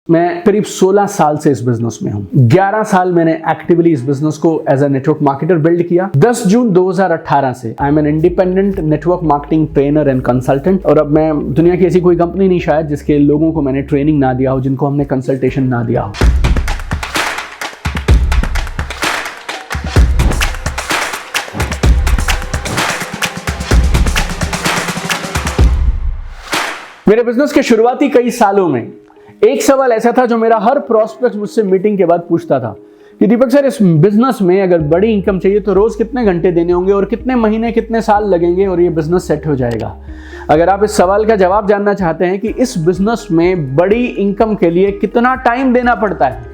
मैं करीब 16 साल से इस बिजनेस में हूँ। 11 साल मैंने एक्टिवली इस बिजनेस को as a network marketer build किया। 10 जून 2018 से I am an independent network marketing trainer and consultant. और अब मैं दुनिया की ऐसी कोई कंपनी नहीं शायद जिसके लोगों को मैंने ट्रेनिंग ना दिया हो, जिनको हमने कंसल्टेशन ना दिया हो। मेरे बिजनेस के शुरुआती कई सालों में एक सवाल ऐसा था जो मेरा हर प्रोस्पेक्ट मुझसे मीटिंग के बाद पूछता था कि दीपक सर, इस बिजनेस में अगर बड़ी इनकम चाहिए तो रोज कितने घंटे देने होंगे और कितने महीने कितने साल लगेंगे और ये बिजनेस सेट हो जाएगा। अगर आप इस सवाल का जवाब जानना चाहते हैं कि इस बिजनेस में बड़ी इनकम के लिए कितना टाइम देना पड़ता है,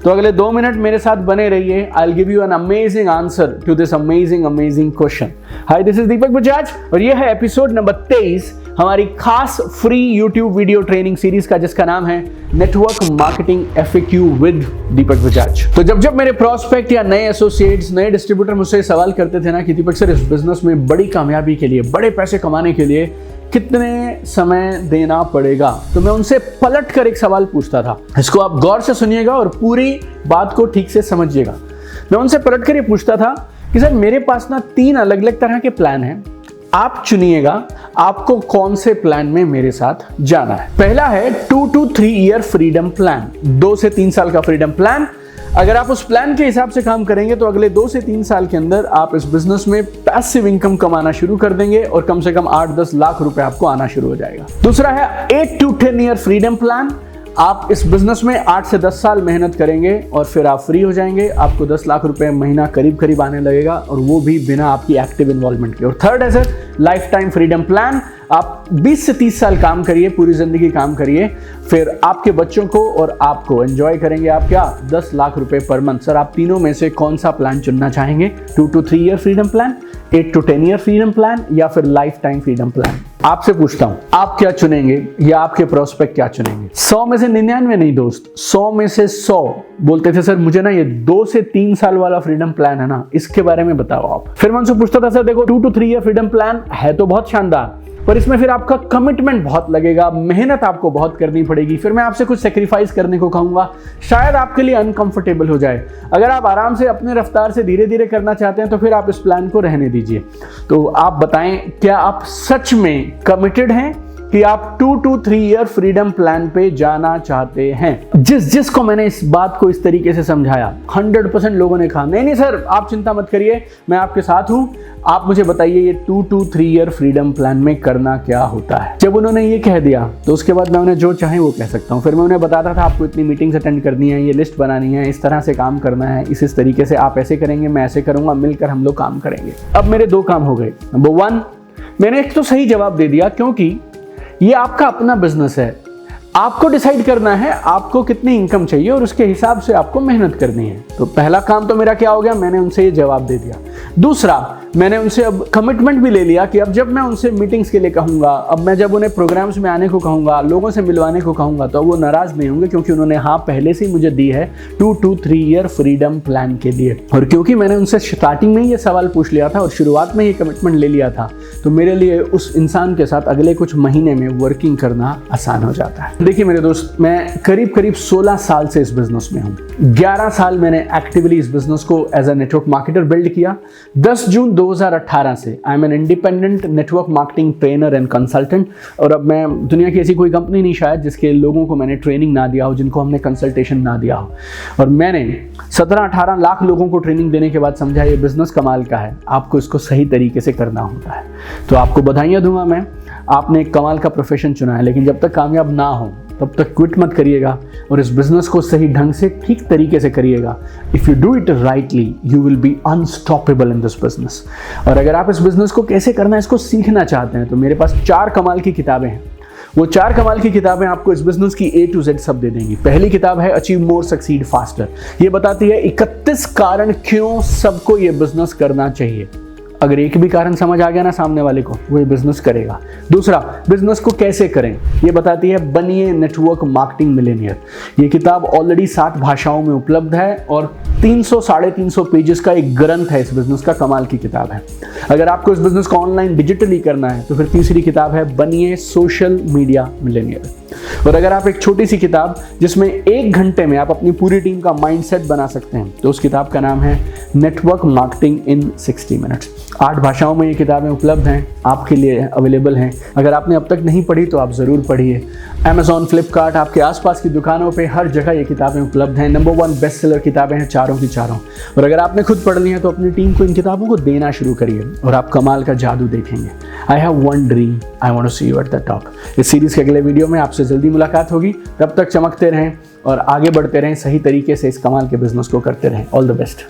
तो अगले 2 मिनट मेरे साथ बने रहिए। I will give you an amazing answer to this amazing question. Hi, this is Deepak Bajaj और ये है एपिसोड नंबर 23 हमारी खास free YouTube video training series का, जिसका नाम है network marketing FAQ with Deepak Bajaj. तो जब मेरे प्रोस्पेक्ट या नए एसोसिएट्स, नए डिस्ट्रीब्यूटर मुझसे सवाल करते थे ना कि दीपक सर, इस बिजनेस में बड़ी कामयाबी के लिए, बड़े पैसे कमाने के लिए कितने समय देना पड़ेगा, तो मैं उनसे पलट कर एक सवाल पूछता था। इसको आप गौर से सुनिएगा और पूरी बात को ठीक से समझिएगा। मैं उनसे पलट कर ये पूछता था कि सर, मेरे पास ना 3 अलग अलग तरह के प्लान हैं, आप चुनिएगा आपको कौन से प्लान में मेरे साथ जाना है। पहला है 2 to 3 ईयर फ्रीडम प्लान, 2 से 3 साल का फ्रीडम प्लान। अगर आप उस प्लान के हिसाब से काम करेंगे तो अगले 2 से 3 साल के अंदर आप इस बिजनेस में पैसिव इनकम कमाना शुरू कर देंगे और कम से कम 8-10 लाख रुपए आपको आना शुरू हो जाएगा। दूसरा है 8 to 10 ईयर फ्रीडम प्लान। आप इस बिजनेस में 8 से 10 साल मेहनत करेंगे और फिर आप फ्री हो जाएंगे। आपको 10 लाख रुपए महीना करीब आने लगेगा और वो भी बिना आपकी एक्टिव इन्वॉल्वमेंट के। और थर्ड है sir life time freedom plan. आप 20 से 30 साल काम करिए, पूरी जिंदगी काम करिए, फिर आपके बच्चों को और आपको एंजॉय करेंगे आप क्या 10 लाख रुपए पर मंथ। सर, आप तीनों में से कौन सा प्लान चुनना चाहेंगे? 2 to 3 year freedom plan, 8 to 10 year freedom plan या फिर लाइफ टाइम फ्रीडम प्लान? आपसे पूछता हूं, आप क्या चुनेंगे या आपके प्रोस्पेक्ट क्या चुनेंगे? 100 में से 99 नहीं दोस्त, 100 में से 100 बोलते थे सर मुझे ना ये 2 से 3 साल वाला फ्रीडम प्लान है ना, इसके बारे में बताओ आप। फिर मैं उनसे पूछता था सर देखो 2 to 3 ईयर फ्रीडम प्लान है तो बहुत शानदार, पर इसमें फिर आपका कमिटमेंट बहुत लगेगा, मेहनत आपको बहुत करनी पड़ेगी, फिर मैं आपसे कुछ सेक्रीफाइस करने को कहूंगा, शायद आपके लिए अनकंफर्टेबल हो जाए। अगर आप आराम से अपने रफ्तार से धीरे धीरे करना चाहते हैं तो फिर आप इस प्लान को रहने दीजिए। तो आप बताएं, क्या आप सच में कमिटेड हैं कि आप 2 to 3 ईयर फ्रीडम प्लान पे जाना चाहते हैं? जिसको मैंने इस बात को इस तरीके से समझाया 100% लोगों ने कहा नहीं सर, आप चिंता मत करिए, मैं आपके साथ हूं, आप मुझे बताइए ये 2 to 3 ईयर फ्रीडम प्लान में करना क्या होता है। जब उन्होंने ये कह दिया तो उसके बाद मैं उन्हें जो चाहे वो कह सकता हूँ। फिर मैं उन्हें बताता था आपको इतनी मीटिंग्स अटेंड करनी है, ये लिस्ट बनानी है, इस तरह से काम करना है, इस तरीके से आप ऐसे करेंगे, मैं ऐसे करूंगा, मिलकर हम लोग काम करेंगे। अब मेरे 2 काम हो गए। नंबर 1, मैंने एक तो सही जवाब दे दिया क्योंकि ये आपका अपना बिजनेस है, आपको डिसाइड करना है आपको कितनी इनकम चाहिए और उसके हिसाब से आपको मेहनत करनी है। तो पहला काम तो मेरा क्या हो गया, मैंने उनसे ये जवाब दे दिया। दूसरा, मैंने उनसे अब कमिटमेंट भी ले लिया कि अब जब मैं उनसे मीटिंग्स के लिए कहूँगा, अब मैं जब उन्हें प्रोग्राम्स में आने को कहूँगा, लोगों से मिलवाने को कहूँगा, तो वो नाराज़ नहीं होंगे क्योंकि उन्होंने हाँ पहले से ही मुझे दी है 2 to 3 ईयर फ्रीडम प्लान के लिए। और क्योंकि मैंने उनसे स्टार्टिंग में ही ये सवाल पूछ लिया था और शुरुआत में ही कमिटमेंट ले लिया था, तो मेरे लिए उस इंसान के साथ अगले कुछ महीने में वर्किंग करना आसान हो जाता है। देखिए मेरे दोस्त, मैं करीब 16 साल से इस बिजनेस में हूँ। 11 साल मैंने एक्टिवली इस बिजनेस को as a network marketer build किया। 10 जून 2018 से I am an independent network marketing trainer and consultant. और अब मैं दुनिया की ऐसी कोई कंपनी नहीं शायद जिसके लोगों को मैंने ट्रेनिंग ना दिया हो, जिनको हमने कंसल्टेशन ना दिया हो। और मैंने 17-18 लाख लोगों को ट्रेनिंग देने के बाद समझा ये बिजनेस कमाल का है, आपको इसको सही तरीके से करना होता है। तो आपको बधाइयाँ दूंगा मैं, आपने एक कमाल का प्रोफेशन चुना है, लेकिन जब तक कामयाब ना हो तब तक क्विट मत करिएगा और इस बिजनेस को सही ढंग से, ठीक तरीके से करिएगा। If you do it rightly you will be unstoppable in this business. और अगर आप इस बिजनेस को कैसे करना है इसको सीखना चाहते हैं तो मेरे पास 4 कमाल की किताबें हैं। वो 4 कमाल की किताबें आपको इस बिजनेस की A to Z सब दे देंगी। पहली किताब है अचीव मोर सक्सीड फास्टर। ये बताती है 31 कारण क्यों सबको ये बिजनेस करना चाहिए। अगर एक भी कारण समझ आ गया ना सामने वाले को, वो ये बिजनेस करेगा। दूसरा, बिजनेस को कैसे करें ये बताती है बनिए नेटवर्क मार्केटिंग मिलेनियर। ये किताब ऑलरेडी 7 भाषाओं में उपलब्ध है और 300-350 पेजेस का एक ग्रंथ है इस बिजनेस का, कमाल की किताब है। अगर आपको इस बिजनेस को ऑनलाइन डिजिटली करना है तो फिर तीसरी किताब है बनिए सोशल मीडिया मिलेनियर। और अगर आप एक छोटी सी किताब जिसमें 1 घंटे में आप अपनी पूरी टीम का माइंडसेट बना सकते हैं, तो उस किताब का नाम है नेटवर्क मार्केटिंग इन 60 मिनट्स। 8 भाषाओं में ये किताबें उपलब्ध हैं, आपके लिए अवेलेबल हैं। अगर आपने अब तक नहीं पढ़ी तो आप ज़रूर पढ़िए। Amazon, फ्लिपकार्ट, आपके आसपास की दुकानों पे हर जगह ये किताबें उपलब्ध हैं। नंबर 1 बेस्ट सेलर किताबें हैं चारों की चारों। और अगर आपने खुद पढ़ ली हैं तो अपनी टीम को इन किताबों को देना शुरू करिए और आप कमाल का जादू देखेंगे। I have one dream, I want to see you at the top. इस सीरीज़ के अगले वीडियो में आपसे जल्दी मुलाकात होगी। तब तक चमकते रहें और आगे बढ़ते रहें, सही तरीके से इस कमाल के बिजनेस को करते रहें। All the best.